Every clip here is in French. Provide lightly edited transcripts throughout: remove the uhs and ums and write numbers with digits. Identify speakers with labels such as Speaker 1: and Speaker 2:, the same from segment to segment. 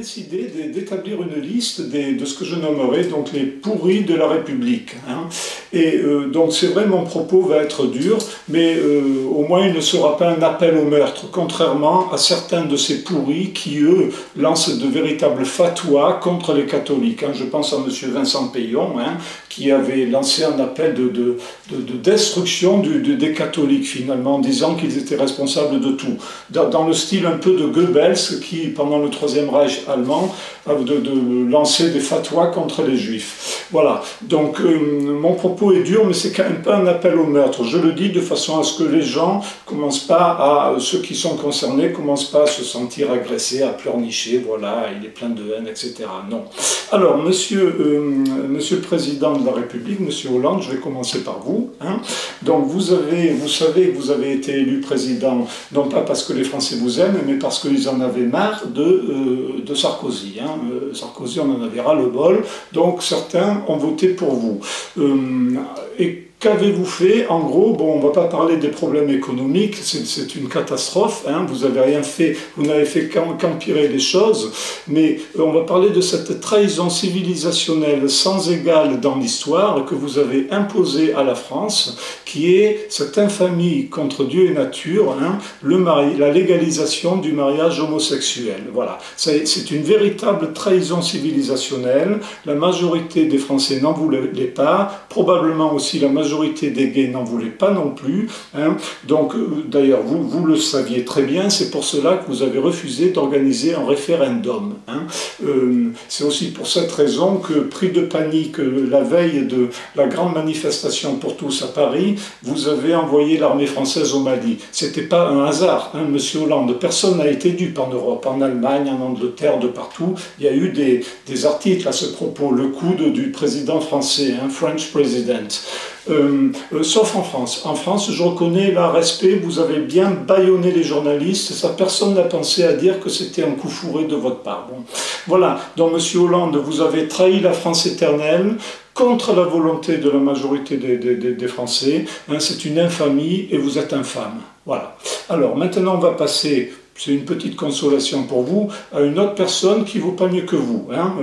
Speaker 1: décidé d'établir une liste de ce que je nommerai donc les pourris de la République. Hein. Et donc c'est vrai, mon propos va être dur, mais au moins il ne sera pas un appel au meurtre, contrairement à certains de ces pourris qui, eux, lancent de véritables fatwas contre les catholiques. Hein. Je pense à M. Vincent Peillon, hein, qui avait lancé un appel de destruction des catholiques, finalement, en disant qu'ils étaient responsables de tout. Dans le style un peu de Goebbels, qui, pendant le Troisième Reich allemand, de lancer des fatwas contre les juifs. Voilà. Donc, mon propos est dur, mais c'est quand même pas un appel au meurtre. Je le dis de façon à ce que les gens commencent pas ceux qui sont concernés, commencent pas à se sentir agressés, à pleurnicher, voilà, il est plein de haine, etc. Non. Alors, monsieur le Président de la République, monsieur Hollande, je vais commencer par vous. Hein. Donc, vous savez que vous avez été élu président, non pas parce que les Français vous aiment, mais parce qu'ils en avaient marre de Sarkozy. Hein. Sarkozy, on en avait ras-le-bol, donc certains ont voté pour vous. Et qu'avez-vous fait? En gros, bon, on ne va pas parler des problèmes économiques, c'est une catastrophe, hein, vous n'avez rien fait, vous n'avez fait qu'empirer les choses, mais on va parler de cette trahison civilisationnelle sans égale dans l'histoire que vous avez imposée à la France, qui est cette infamie contre Dieu et nature, hein, la légalisation du mariage homosexuel. Voilà, c'est une véritable trahison civilisationnelle, la majorité des Français n'en voulaient pas, probablement aussi la majorité des gays n'en voulaient pas non plus. Hein. Donc, d'ailleurs, vous le saviez très bien, c'est pour cela que vous avez refusé d'organiser un référendum. Hein. C'est aussi pour cette raison que, pris de panique la veille de la grande manifestation pour tous à Paris, vous avez envoyé l'armée française au Mali. C'était pas un hasard, hein, monsieur Hollande. Personne n'a été dupe en Europe, en Allemagne, en Angleterre, de partout. Il y a eu des articles à ce propos. Le coude du président français, hein, French President. Sauf en France. En France, je reconnais là, respect, vous avez bien bâillonné les journalistes, ça, personne n'a pensé à dire que c'était un coup fourré de votre part. Bon. Voilà, donc monsieur Hollande, vous avez trahi la France éternelle, contre la volonté de la majorité des Français, hein, c'est une infamie et vous êtes infâme. Voilà. Alors, maintenant, on va passer... C'est une petite consolation pour vous, à une autre personne qui vaut pas mieux que vous. Hein,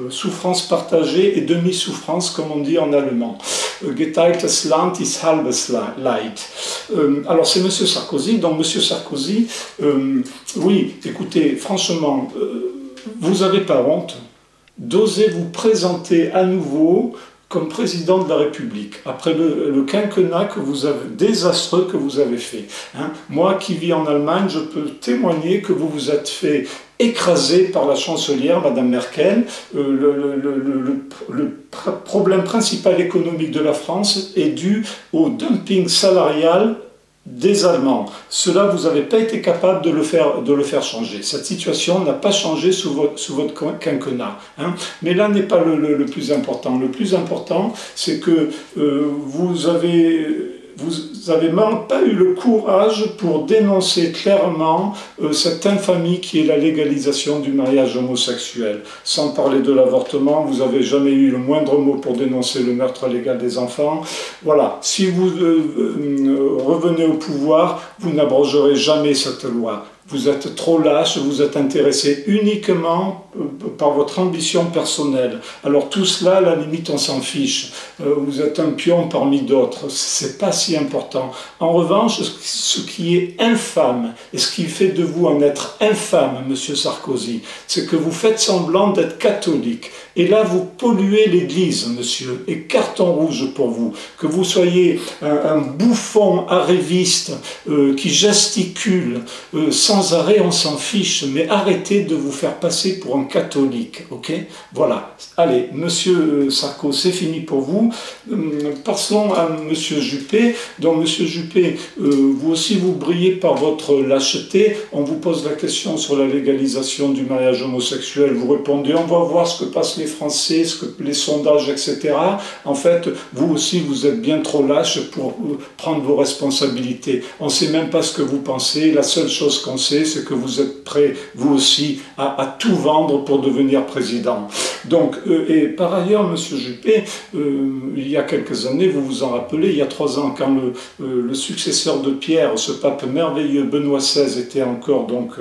Speaker 1: souffrance partagée et demi-souffrance, comme on dit en allemand. Geteiltes Land ist halbes Leid. Alors c'est M. Sarkozy. Donc M. Sarkozy, oui, écoutez, franchement, vous n'avez pas honte d'oser vous présenter à nouveau comme président de la République, après le quinquennat désastreux que vous avez fait. Hein. Moi qui vis en Allemagne, je peux témoigner que vous vous êtes fait écraser par la chancelière, Madame Merkel. Le problème principal économique de la France est dû au dumping salarial des Allemands. Cela, vous n'avez pas été capable de le faire changer. Cette situation n'a pas changé sous votre quinquennat. Hein. Mais là n'est pas le plus important. Le plus important, c'est que vous avez même pas eu le courage pour dénoncer clairement cette infamie qui est la légalisation du mariage homosexuel. Sans parler de l'avortement, vous n'avez jamais eu le moindre mot pour dénoncer le meurtre légal des enfants. Voilà, si vous revenez au pouvoir, vous n'abrogerez jamais cette loi. Vous êtes trop lâche, vous êtes intéressé uniquement par votre ambition personnelle. Alors tout cela, à la limite, on s'en fiche. Vous êtes un pion parmi d'autres, c'est pas si important. En revanche, ce qui est infâme, et ce qui fait de vous un être infâme, monsieur Sarkozy, c'est que vous faites semblant d'être catholique. Et là, vous polluez l'Église, monsieur, et carton rouge pour vous. Que vous soyez un bouffon arriviste qui gesticule sans arrêt, on s'en fiche, mais arrêtez de vous faire passer pour un catholique, ok? Voilà. Allez, monsieur Sarko, c'est fini pour vous. Passons à monsieur Juppé. Donc, monsieur Juppé, vous aussi, vous brillez par votre lâcheté. On vous pose la question sur la légalisation du mariage homosexuel. Vous répondez, on va voir ce que passent les les Français, ce que, les sondages, etc. En fait, vous aussi, vous êtes bien trop lâche pour prendre vos responsabilités. On ne sait même pas ce que vous pensez. La seule chose qu'on sait, c'est que vous êtes prêts, vous aussi, à tout vendre pour devenir président. Donc, et par ailleurs, Monsieur Juppé, il y a quelques années, vous vous en rappelez, il y a 3 ans, quand le successeur de Pierre, ce pape merveilleux, Benoît XVI, était encore, donc,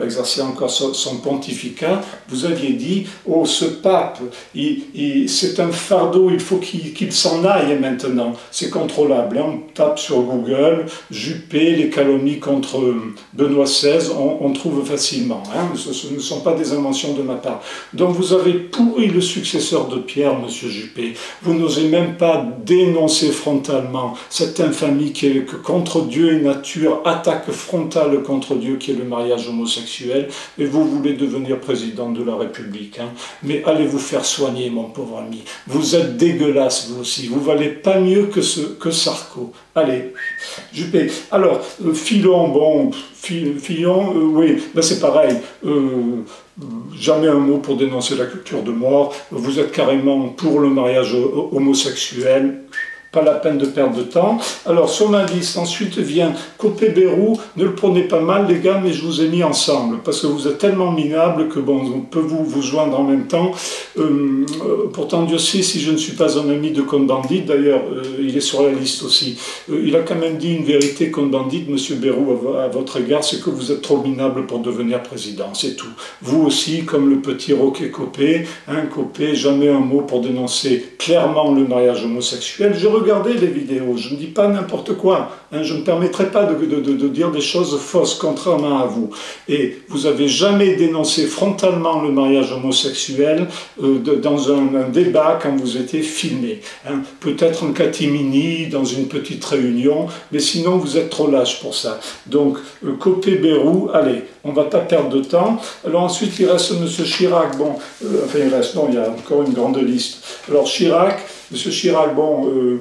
Speaker 1: exerçait encore son pontificat, vous aviez dit, oh, ce pape, c'est un fardeau, il faut qu'il s'en aille maintenant. C'est contrôlable. Hein. On tape sur Google, Juppé, les calomnies contre Benoît XVI, on trouve facilement. Hein. Ce ne sont pas des inventions de ma part. Donc vous avez pourri le successeur de Pierre, Monsieur Juppé. Vous n'osez même pas dénoncer frontalement cette infamie qui est que contre Dieu et nature, attaque frontale contre Dieu qui est le mariage homosexuel, et vous voulez devenir président de la République. Hein. Mais allez vous faire soigner, mon pauvre ami. Vous êtes dégueulasse, vous aussi. Vous valez pas mieux que Sarko. Allez, Juppé. Alors, Fillon, bon, Fillon, oui, ben c'est pareil. Jamais un mot pour dénoncer la culture de mort. Vous êtes carrément pour le mariage homosexuel. Pas la peine de perdre de temps. Alors, sur ma liste, ensuite vient Copé-Bérou. Ne le prenez pas mal, les gars, mais je vous ai mis ensemble, parce que vous êtes tellement minables que, bon, on peut vous joindre en même temps. Pourtant, Dieu sait si je ne suis pas un ami de Cohn-Bendit. D'ailleurs, il est sur la liste aussi. Il a quand même dit une vérité, Cohn-Bendit, Monsieur Bérou, à votre égard, c'est que vous êtes trop minable pour devenir président, c'est tout. Vous aussi, comme le petit Roquet Copé, hein, Copé, jamais un mot pour dénoncer clairement le mariage homosexuel. Regardez les vidéos, je ne dis pas n'importe quoi, hein, je ne me permettrai pas de dire des choses fausses, contrairement à vous. Et vous n'avez jamais dénoncé frontalement le mariage homosexuel dans un débat quand vous étiez filmé. Hein. Peut-être en catimini, dans une petite réunion, mais sinon vous êtes trop lâche pour ça. Donc, Copé-Bérou, allez, on ne va pas perdre de temps. Alors ensuite, il reste M. Chirac, bon, enfin il reste, non, il y a encore une grande liste. Alors Chirac, M. Chirac, bon,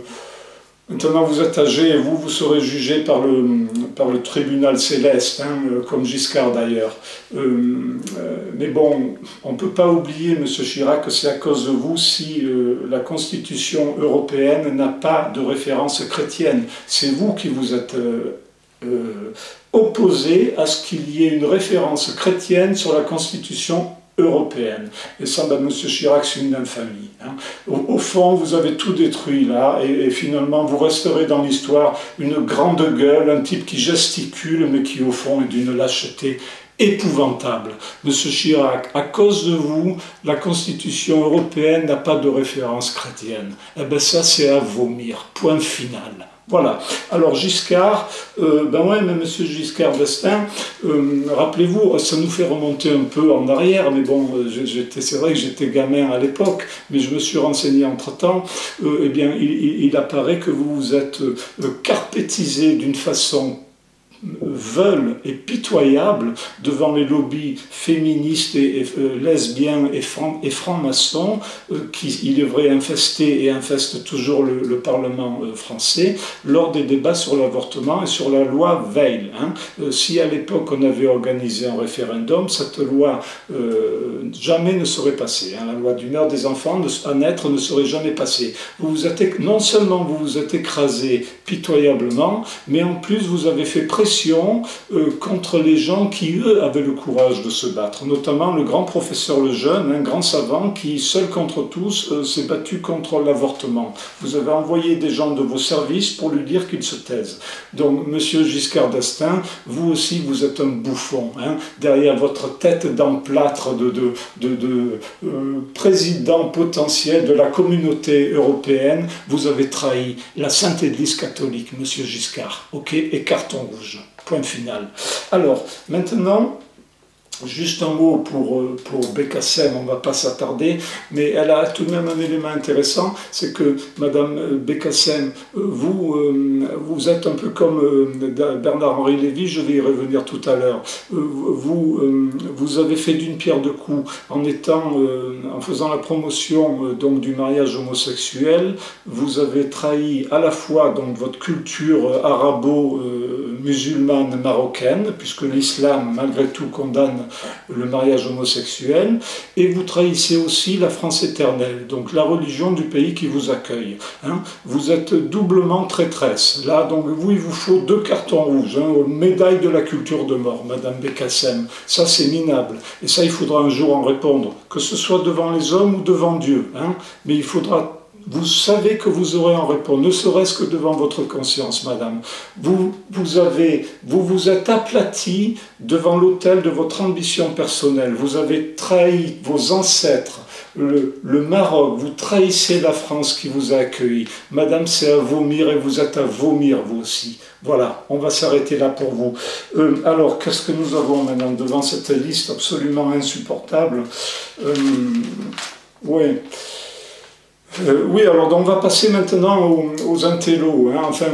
Speaker 1: maintenant vous êtes âgé et vous serez jugé par le tribunal céleste, hein, comme Giscard d'ailleurs. Mais bon, on ne peut pas oublier, M. Chirac, que c'est à cause de vous si la Constitution européenne n'a pas de référence chrétienne. C'est vous qui vous êtes opposé à ce qu'il y ait une référence chrétienne sur la Constitution européenne. Et ça, ben, M. Chirac, c'est une infamie. Hein. Au fond, vous avez tout détruit là, et finalement, vous resterez dans l'histoire une grande gueule, un type qui gesticule, mais qui, au fond, est d'une lâcheté épouvantable. Monsieur Chirac, à cause de vous, la Constitution européenne n'a pas de référence chrétienne. Eh bien, ça, c'est à vomir. Point final. Voilà. Alors Giscard, ben ouais, mais Monsieur Giscard d'Estaing, rappelez-vous, ça nous fait remonter un peu en arrière, mais bon, c'est vrai que j'étais gamin à l'époque, mais je me suis renseigné entre-temps, eh bien, il apparaît que vous vous êtes carpétisé d'une façon veulent et pitoyables devant les lobbies féministes et lesbiens et francs-maçons qui, il est vrai, infestaient et infestent toujours le Parlement français lors des débats sur l'avortement et sur la loi Veil. Hein. Si à l'époque on avait organisé un référendum, cette loi jamais ne serait passée. Hein. La loi du meurtre des enfants à naître ne serait jamais passée. Non seulement vous vous êtes écrasé pitoyablement, mais en plus vous avez fait pression contre les gens qui, eux, avaient le courage de se battre, notamment le grand professeur Lejeune, un grand savant qui, seul contre tous, s'est battu contre l'avortement. Vous avez envoyé des gens de vos services pour lui dire qu'il se taise. Donc, Monsieur Giscard d'Estaing, vous aussi, vous êtes un bouffon. Hein, derrière votre tête d'emplâtre de président potentiel de la communauté européenne, vous avez trahi la Sainte Église catholique, Monsieur Giscard. Ok, et carton rouge. Point final. Alors, maintenant, juste un mot pour Bécassem, on ne va pas s'attarder, mais elle a tout de même un élément intéressant, c'est que Madame Bécassem, vous êtes un peu comme Bernard-Henri Lévy, je vais y revenir tout à l'heure. Vous avez fait d'une pierre deux coups en faisant la promotion donc, du mariage homosexuel, vous avez trahi à la fois donc, votre culture arabo musulmane marocaine, puisque l'islam, malgré tout, condamne le mariage homosexuel, et vous trahissez aussi la France éternelle, donc la religion du pays qui vous accueille. Hein. Vous êtes doublement traîtresse. Là, donc vous, il vous faut 2 cartons rouges, hein, médaille de la culture de mort, Madame Bekkasem. Ça, c'est minable. Et ça, il faudra un jour en répondre, que ce soit devant les hommes ou devant Dieu. Hein. Mais il faudra... Vous savez que vous aurez en répondre, ne serait-ce que devant votre conscience, madame. Vous vous êtes aplati devant l'autel de votre ambition personnelle. Vous avez trahi vos ancêtres, le Maroc, vous trahissez la France qui vous a accueilli. Madame, c'est à vomir et vous êtes à vomir, vous aussi. Voilà, on va s'arrêter là pour vous. Alors, qu'est-ce que nous avons maintenant devant cette liste absolument insupportable Oui. Oui, alors on va passer maintenant aux intellos, hein, enfin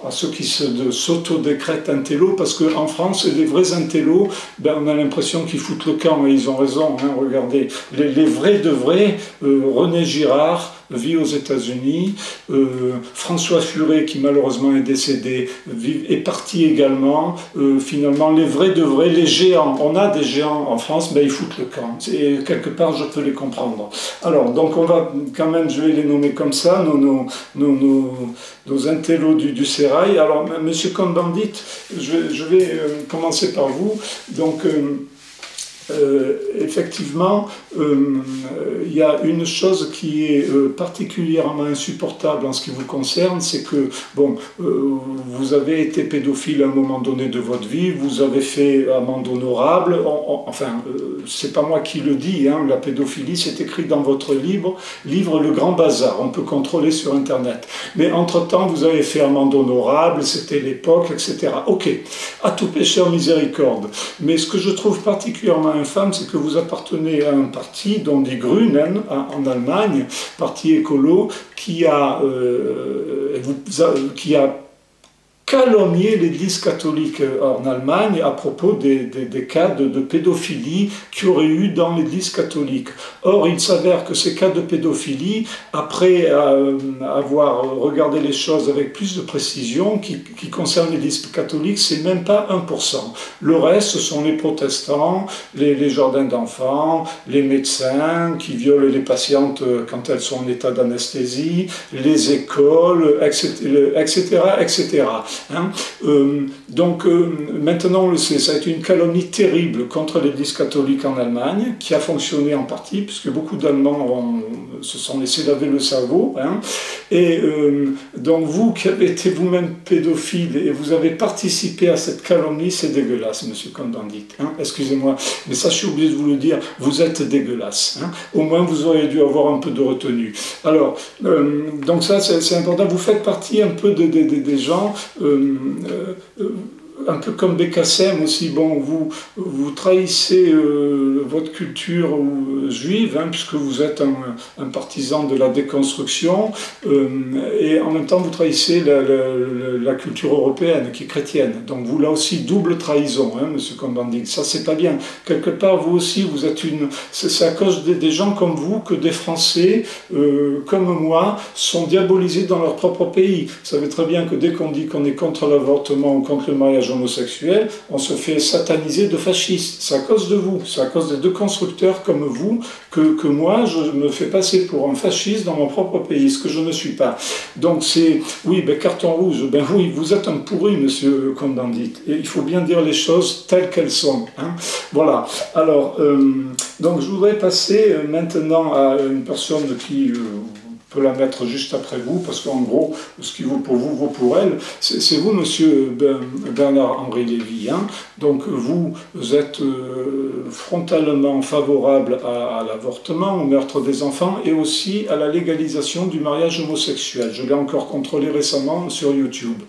Speaker 1: à ceux qui s'auto-décrètent intellos, parce qu'en France, les vrais intellos, ben, on a l'impression qu'ils foutent le camp, et ils ont raison, hein, regardez, les vrais de vrais, René Girard, vit aux États-Unis, François Furet, qui malheureusement est décédé, est parti également. Finalement, les vrais de vrais, les géants, on a des géants en France, mais ils foutent le camp. Et quelque part, je peux les comprendre. Alors, donc on va quand même, je vais les nommer comme ça, nos intellos du sérail. Alors, Monsieur Cohn-Bendit, je vais commencer par vous. Donc, effectivement, il y a une chose qui est particulièrement insupportable en ce qui vous concerne, c'est que, bon, vous avez été pédophile à un moment donné de votre vie, vous avez fait amende honorable, enfin, c'est pas moi qui le dis, hein, la pédophilie, c'est écrit dans votre livre Le Grand Bazar, on peut contrôler sur Internet. Mais entre-temps, vous avez fait amende honorable, c'était l'époque, etc. Ok, à tout pécheur miséricorde. Mais ce que je trouve particulièrement infâme, c'est que vous appartenez à un parti, dont Die Grünen, en Allemagne, parti écolo, qui a calomnier l'Église catholique en Allemagne à propos des cas de pédophilie qu'il y aurait eu dans l'Église catholique. Or, il s'avère que ces cas de pédophilie, après avoir regardé les choses avec plus de précision, qui concernent l'Église catholique, c'est même pas 1%. Le reste, ce sont les protestants, les jardins d'enfants, les médecins qui violent les patientes quand elles sont en état d'anesthésie, les écoles, etc., etc. Hein. Donc maintenant on le sait, ça a été une calomnie terrible contre l'Église catholique en Allemagne, qui a fonctionné en partie, puisque beaucoup d'Allemands se sont laissés laver le cerveau. Hein. Et donc vous qui avez été vous-même pédophile et vous avez participé à cette calomnie, c'est dégueulasse, Monsieur Cohn-Bendit. Hein. Excusez-moi, mais ça je suis obligé de vous le dire, vous êtes dégueulasse. Hein. Au moins vous auriez dû avoir un peu de retenue. Alors, donc ça c'est important, vous faites partie un peu des gens... un peu comme Bekkasem aussi, bon, vous trahissez votre culture juive, hein, puisque vous êtes un partisan de la déconstruction, et en même temps vous trahissez la culture européenne, qui est chrétienne. Donc vous, là aussi, double trahison, hein, Monsieur Cohn-Bendit, ça c'est pas bien. Quelque part, vous aussi, vous êtes c'est à cause des gens comme vous que des Français, comme moi, sont diabolisés dans leur propre pays. Vous savez très bien que dès qu'on dit qu'on est contre l'avortement ou contre le mariage homosexuel, on se fait sataniser de fascistes. C'est à cause de vous, c'est à cause des deux constructeurs comme vous que moi je me fais passer pour un fasciste dans mon propre pays, ce que je ne suis pas. Donc c'est, oui, ben, carton rouge, ben oui, vous êtes un pourri, Monsieur Cohn-Bendit, et il faut bien dire les choses telles qu'elles sont. Hein. Voilà, alors, donc je voudrais passer maintenant à une personne qui... peut la mettre juste après vous, parce qu'en gros, ce qui vaut pour vous, vaut pour elle. C'est vous, Monsieur Bernard-Henri Lévy. Hein. Donc vous êtes frontalement favorable à l'avortement, au meurtre des enfants, et aussi à la légalisation du mariage homosexuel. Je l'ai encore contrôlé récemment sur YouTube.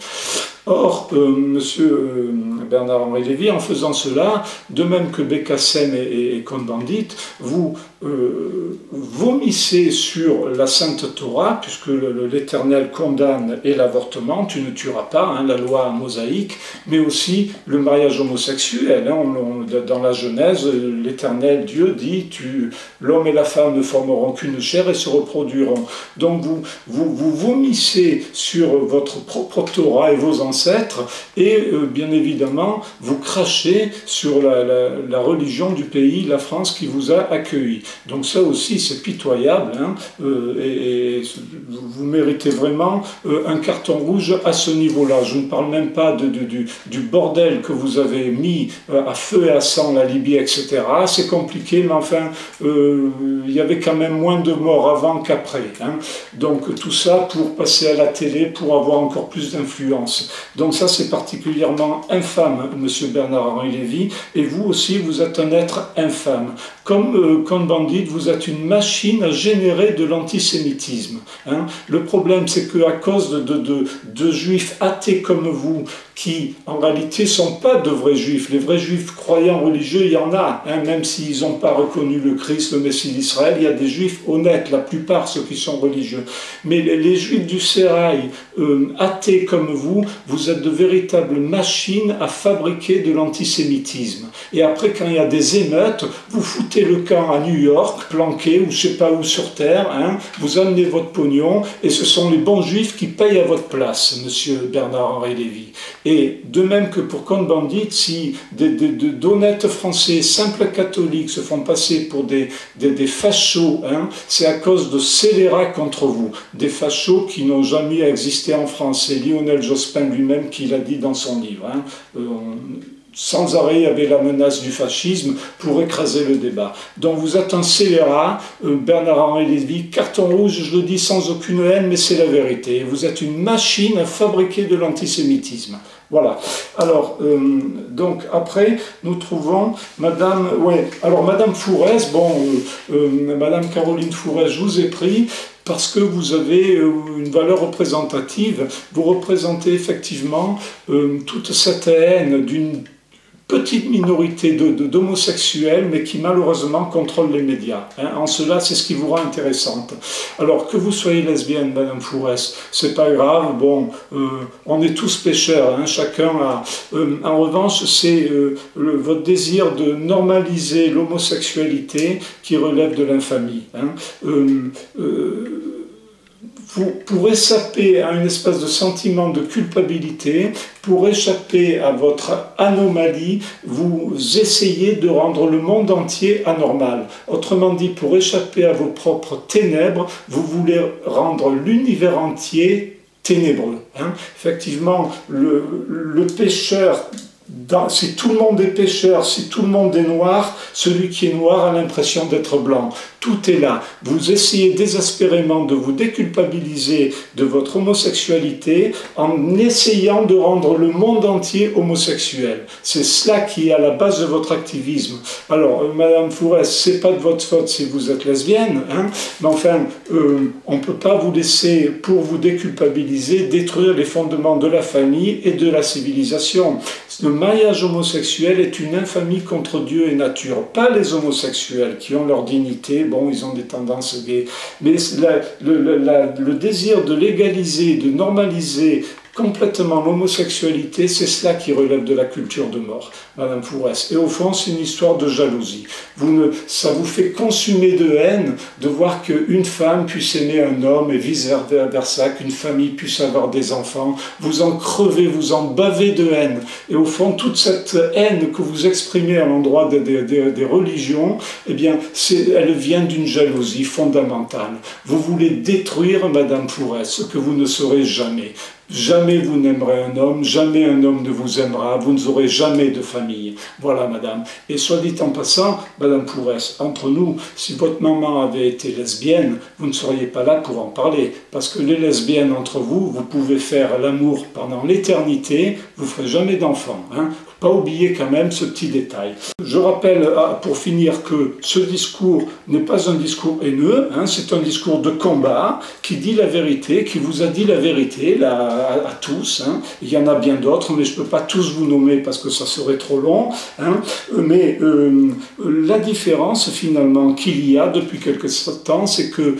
Speaker 1: Or, Monsieur Bernard-Henri Lévy, en faisant cela, de même que Bekkasem et Cohn-Bendit, vous vomissez sur la Sainte Torah, puisque l'Éternel condamne et l'avortement, tu ne tueras pas, hein, la loi mosaïque, mais aussi le mariage homosexuel. Hein, dans la Genèse, l'Éternel Dieu dit l'homme et la femme ne formeront qu'une chair et se reproduiront. Donc vous vomissez sur votre propre Torah et vos ancêtres, et bien évidemment, vous crachez sur la religion du pays, la France, qui vous a accueilli. Donc ça aussi, c'est pitoyable, hein, et vous méritez vraiment un carton rouge à ce niveau-là. Je ne parle même pas du bordel que vous avez mis à feu et à sang la Libye, etc. C'est compliqué, mais enfin, il y avait quand même moins de morts avant qu'après. Hein. Donc tout ça pour passer à la télé, pour avoir encore plus d'influence. Donc ça, c'est particulièrement infâme, monsieur Bernard-Henri Lévy, et vous aussi, vous êtes un être infâme. Comme Cohn-Bendit, vous êtes une machine à générer de l'antisémitisme. Hein. Le problème, c'est qu'à cause de juifs athées comme vous, qui en réalité ne sont pas de vrais juifs, les vrais juifs croyants religieux, il y en a, hein, même s'ils n'ont pas reconnu le Christ, le Messie d'Israël, il y a des juifs honnêtes, la plupart ceux qui sont religieux. Mais les juifs du sérail, athées comme vous êtes de véritables machines à fabriquer de l'antisémitisme. Et après, quand il y a des émeutes, vous foutez le camp à New York, planqué, ou je ne sais pas où sur Terre, hein, vous amenez votre pognon, et ce sont les bons juifs qui payent à votre place, monsieur Bernard-Henri Lévy. Et de même que pour Cohn-Bendit, si d'honnêtes Français, simples catholiques, se font passer pour des fachos, hein, c'est à cause de scélérats contre vous, des fachos qui n'ont jamais existé en France. C'est Lionel Jospin lui-même qui l'a dit dans son livre. Hein. Sans arrêt, il y avait la menace du fascisme pour écraser le débat. Donc vous êtes un scélérat, Bernard-Henri Lévy, carton rouge, je le dis sans aucune haine, mais c'est la vérité. Vous êtes une machine à fabriquer de l'antisémitisme. Voilà. Alors, donc après, nous trouvons Madame Fourès, Madame Caroline Fourès, je vous ai pris, parce que vous avez une valeur représentative, vous représentez effectivement toute cette haine d'une petite minorité d'homosexuels, mais qui malheureusement contrôle les médias. Hein. En cela, c'est ce qui vous rend intéressante. Alors, que vous soyez lesbienne, Madame Fourès, c'est pas grave, bon, on est tous pécheurs, hein, chacun a... en revanche, c'est votre désir de normaliser l'homosexualité qui relève de l'infamie. Hein. Pour échapper à une espèce de sentiment de culpabilité, pour échapper à votre anomalie, vous essayez de rendre le monde entier anormal. Autrement dit, pour échapper à vos propres ténèbres, vous voulez rendre l'univers entier ténébreux. Hein. Effectivement, le pécheur... si tout le monde est pécheur, si tout le monde est noir, celui qui est noir a l'impression d'être blanc. Tout est là. Vous essayez désespérément de vous déculpabiliser de votre homosexualité en essayant de rendre le monde entier homosexuel. C'est cela qui est à la base de votre activisme. Alors, Madame Fourès, c'est pas de votre faute si vous êtes lesbienne, hein, mais enfin, on ne peut pas vous laisser, pour vous déculpabiliser, détruire les fondements de la famille et de la civilisation. Le mariage homosexuel est une infamie contre Dieu et nature. Pas les homosexuels qui ont leur dignité, bon, ils ont des tendances gays, mais le désir de légaliser, de normaliser complètement l'homosexualité, c'est cela qui relève de la culture de mort, Madame Fourès. Et au fond, c'est une histoire de jalousie. Ça vous fait consumer de haine de voir qu'une femme puisse aimer un homme et vice-versa, qu'une famille puisse avoir des enfants. Vous en crevez, vous en bavez de haine. Et au fond, toute cette haine que vous exprimez à l'endroit des religions, eh bien, elle vient d'une jalousie fondamentale. Vous voulez détruire Madame Fourès, ce que vous ne saurez jamais. Jamais vous n'aimerez un homme, jamais un homme ne vous aimera, vous n'aurez jamais de famille. Voilà, madame. Et soit dit en passant, Madame Fourès, entre nous, si votre maman avait été lesbienne, vous ne seriez pas là pour en parler. Parce que les lesbiennes entre vous, vous pouvez faire l'amour pendant l'éternité, vous ne ferez jamais d'enfant. Hein. Pas oublier quand même ce petit détail. Je rappelle, pour finir, que ce discours n'est pas un discours haineux, hein, c'est un discours de combat qui dit la vérité, qui vous a dit la vérité, à tous, hein. Il y en a bien d'autres, mais je ne peux pas tous vous nommer parce que ça serait trop long, hein. Mais la différence finalement qu'il y a depuis quelques temps, c'est que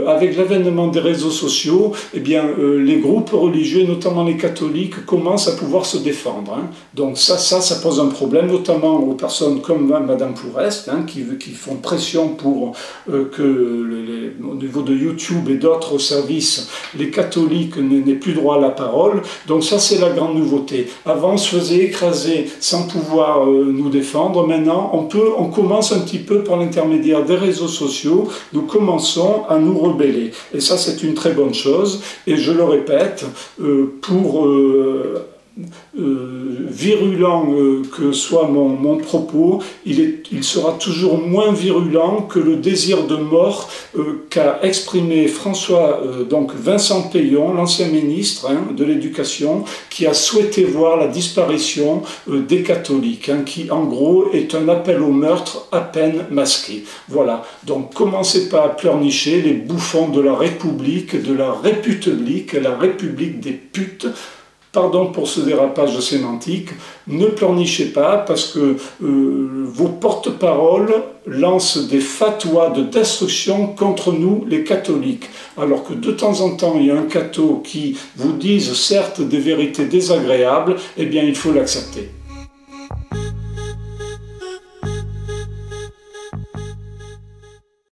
Speaker 1: avec l'avènement des réseaux sociaux, eh bien, les groupes religieux, notamment les catholiques, commencent à pouvoir se défendre, hein. Donc ça pose un problème, notamment aux personnes comme Madame Pourest, hein, qui font pression pour que au niveau de YouTube et d'autres services, les catholiques n'aient plus droit à la parole. Donc ça, c'est la grande nouveauté. Avant, on se faisait écraser sans pouvoir nous défendre. Maintenant, on commence un petit peu par l'intermédiaire des réseaux sociaux, nous commençons à nous rebeller. Et ça, c'est une très bonne chose. Et je le répète, pour virulent que soit mon propos, il sera toujours moins virulent que le désir de mort qu'a exprimé donc Vincent Peillon, l'ancien ministre, hein, de l'Éducation, qui a souhaité voir la disparition des catholiques, hein, qui en gros est un appel au meurtre à peine masqué. Voilà, donc commencez pas à pleurnicher, les bouffons de la République, de la République, la République des putes. Pardon pour ce dérapage sémantique, ne pleurnichez pas parce que vos porte-paroles lancent des fatwas de destruction contre nous les catholiques. Alors que de temps en temps il y a un catho qui vous dise certes des vérités désagréables, eh bien il faut l'accepter.